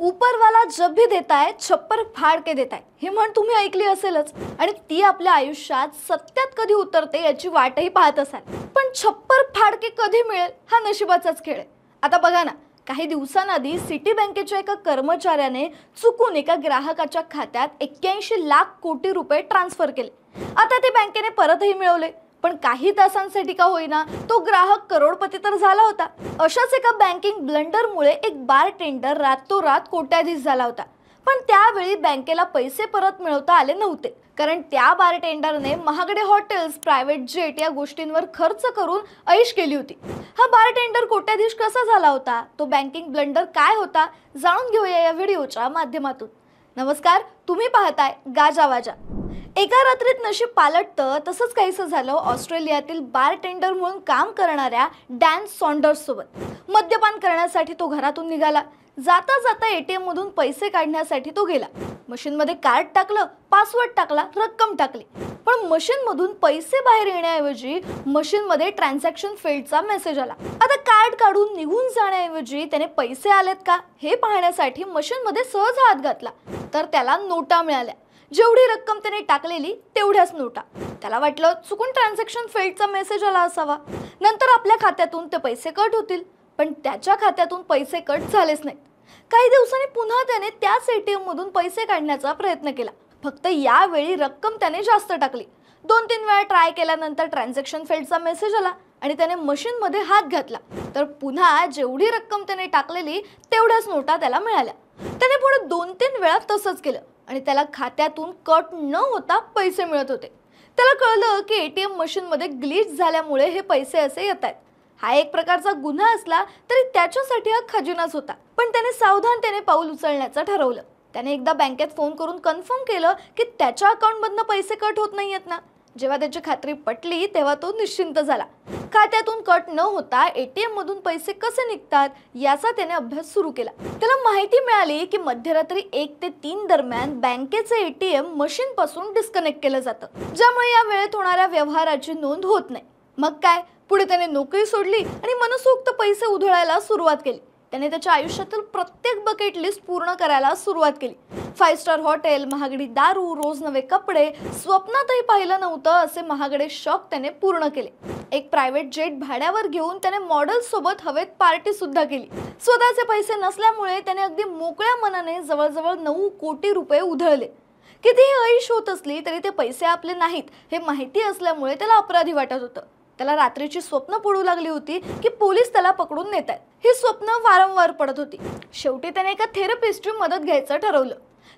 ऊपर वाला जब भी देता है छप्पर फाड़ के देता है ही म्हण तुम्ही ऐकली असेलच आणि ती आपल्या आयुष्यात सत्यात कधी उतरते याची वाटही पाहत असाल। पण छप्पर फाड़ के कधी मिळेल हा नशिबाचाच खेळ आहे। आता बघा ना, काही दिवसांआधी सिटी बँकेच्या एका कर्मचाऱ्याने चुकून एका ग्राहकाच्या खात्यात 81 लाख कोटी रुपये ट्रान्सफर केले। आता ते बँकेने परतही मिळवले, पण काही तासांसाठी का होईना तो ग्राहक करोडपती तर झाला होता। अशाच एका बँकिंग ब्लंडरमुळे एक बारटेंडर रातोरात कोट्याधीश झाला होता, पण त्यावेळी बँकेला पैसे परत मिळवता आले नव्हते, कारण त्या बारटेंडरने महागडे हॉटेल्स, प्रायव्हेट जेट या गोष्टींवर खर्च करून ऐश केली होती। हा बारटेंडर कोट्याधीश कसा झाला होता, तो बँकिंग ब्लंडर काय होता, जाणून घेऊया या व्हिडिओच्या माध्यमातून। नमस्कार, तुम्ही पाहताय गाजावाजा। एका रात्रीत नशीब पालटतं तसंच काहीसं झालं ऑस्ट्रेलियातील बारटेंडर म्हणून काम करणाऱ्या डॅन सॉन्डर्स सोबत। मद्यपान करण्यासाठी तो घरातून निघाला। जाता जाता एटीएम मधून पैसे काढण्यासाठी तो गेला। मशीन मध्ये कार्ड टाकलं, पासवर्ड टाकला, रक्कम टाकली, पण मशीन मधून पैसे बाहेर येण्याऐवजी मशीन मध्ये ट्रान्झॅक्शन फेल्डचा मेसेज आला। आता कार्ड काढून निघून जाण्याऐवजी त्याने पैसे आलेत का हे पाहण्यासाठी मशीन मध्ये सहज हात घातला, तर त्याला नोटा मिळाल्या। जेवढी रक्कम त्याने टाकलेली तेवढ्याच नोटा। त्याला वाटलं चुकून ट्रान्झॅक्शन फेल्डचा मेसेज आला असावा, नंतर आपल्या खात्यातून ते पैसे कट होतील, पण त्याच्या खात्यातून पैसे कट झालेच नाहीत। काही दिवसांनी पुन्हा त्याने त्याच एटीएम मधून पैसे काढण्याचा प्रयत्न केला, फक्त यावेळी रक्कम त्याने जास्त टाकली। 2-3 वेळा ट्राय केल्यानंतर ट्रान्झॅक्शन फेल्डचा मेसेज आला आणि त्याने मशीन मध्ये हात घातला, तर पुन्हा जेवढी रक्कम त्याने टाकलेली तेवढ्याच नोटा त्याला मिळाल्या। त्याने पुढे 2-3 वेळा तसंच केलं आणि त्याला खात्यातून कट न होता पैसे मिळत होते। त्याला कळलं की एटीएम मशीन मध्ये ग्लिच झाल्यामुळे हे पैसे असे येत आहेत। हा एक प्रकारचा गुन्हा असला तरी त्याच्यासाठी हा खजिनाच होता, पण त्याने सावधानतेने पाऊल उचलण्याचं ठरवलं। त्याने एकदा बँकेत फोन करून कन्फर्म केलं की त्याच्या अकाउंटमधनं पैसे कट होत नाहीयेत ना। जेव्हा त्याची खात्री पटली तेव्हा तो निश्चिंत झाला। खात्यातून कट न होता एटीएम मधून पैसे कसे निघतात याचा त्याने अभ्यास सुरू केला। त्याला माहिती मिळाली की मध्यरात्री 1 ते 3 दरम्यान बँकेचे एटीएम मशीन पासून डिस्कनेक्ट केलं जातं, ज्यामुळे या वेळेत होणाऱ्या व्यवहाराची नोंद होत नाही। मग काय, पुढे त्याने नोकरी सोडली आणि मनसोक्त पैसे उधळायला सुरुवात केली। त्याने त्याच्या आयुष्यातील प्रत्येक बकेट लिस्ट पूर्ण करायला सुरुवात केली। 5 स्टार हॉटेल, महागडी दारू, रोज नवे कपडे, स्वप्नातही पाहिलं नव्हतं असे महागडे शौक त्याने पूर्ण केले। एक प्रायव्हेट जेट भाड्यावर घेऊन त्याने मॉडेल्स सोबत हवेत पार्टी सुद्धा केली। स्वतःचे पैसे नसल्यामुळे त्याने अगदी मोकळ्या मनाने जवळजवळ 9 कोटी रुपये उधळले। कितीही ऐश होत असली तरी ते पैसे आपले नाहीत हे माहिती असल्यामुळे त्याला अपराधी वाटत होतं। त्याला रात्रीची स्वप्न पडू लागली होती की पोलीस त्याला पकडून नेत आहेत। ही स्वप्न वारंवार पडत होती। शेवटी त्याने एका थेरपिस्टची मदत घ्यायचं ठरवलं।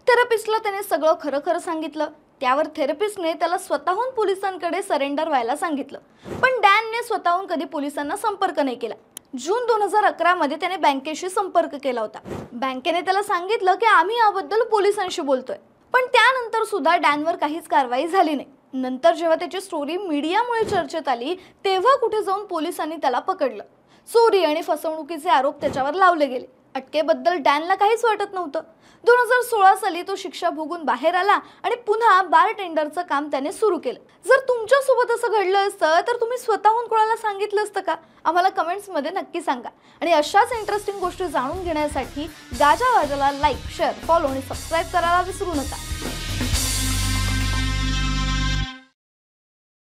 थेरपिस्टला त्याने सगळं खरं खरं सांगितलं। त्यावर थेरपिस्टने त्याला स्वतःहून पोलिसांकडे सरेंडर व्हायला सांगितलं, पण डॅनने स्वतःहून कधी पोलिसांना संपर्क नाही केला। जून 2011 मध्ये त्याने बँकेशी संपर्क केला होता। बँकेने त्याला सांगितलं की आम्ही याबद्दल पोलिसांशी बोलतोय, पण त्यानंतर सुद्धा डॅनवर काहीच कारवाई झाली नाही। नंतर जेव्हा त्याची स्टोरी मीडियामुळे चर्चेत आली तेव्हा कुठे जाऊन पोलिसांनी त्याला पकडलं। चोरी आणि फसवणुकीचे आरोप त्याच्यावर लावले गेले। अटकेबद्दल डॅनला काहीच वाटत नव्हतं। 2016 साली तो शिक्षा भोगून बाहेर आला आणि पुन्हा बारटेंडरचं काम त्याने सुरू केलं। जर तुमच्यासोबत असं घडलं असतं तर तुम्ही स्वतःहून कोणाला सांगितलं असतं का? आम्हाला कमेंट्समध्ये नक्की सांगा। आणि अशाच इंटरेस्टिंग गोष्टी जाणून घेण्यासाठी गाजावाजाला लाईक, शेअर, फॉलो आणि सबस्क्राईब करायला विसरू नका।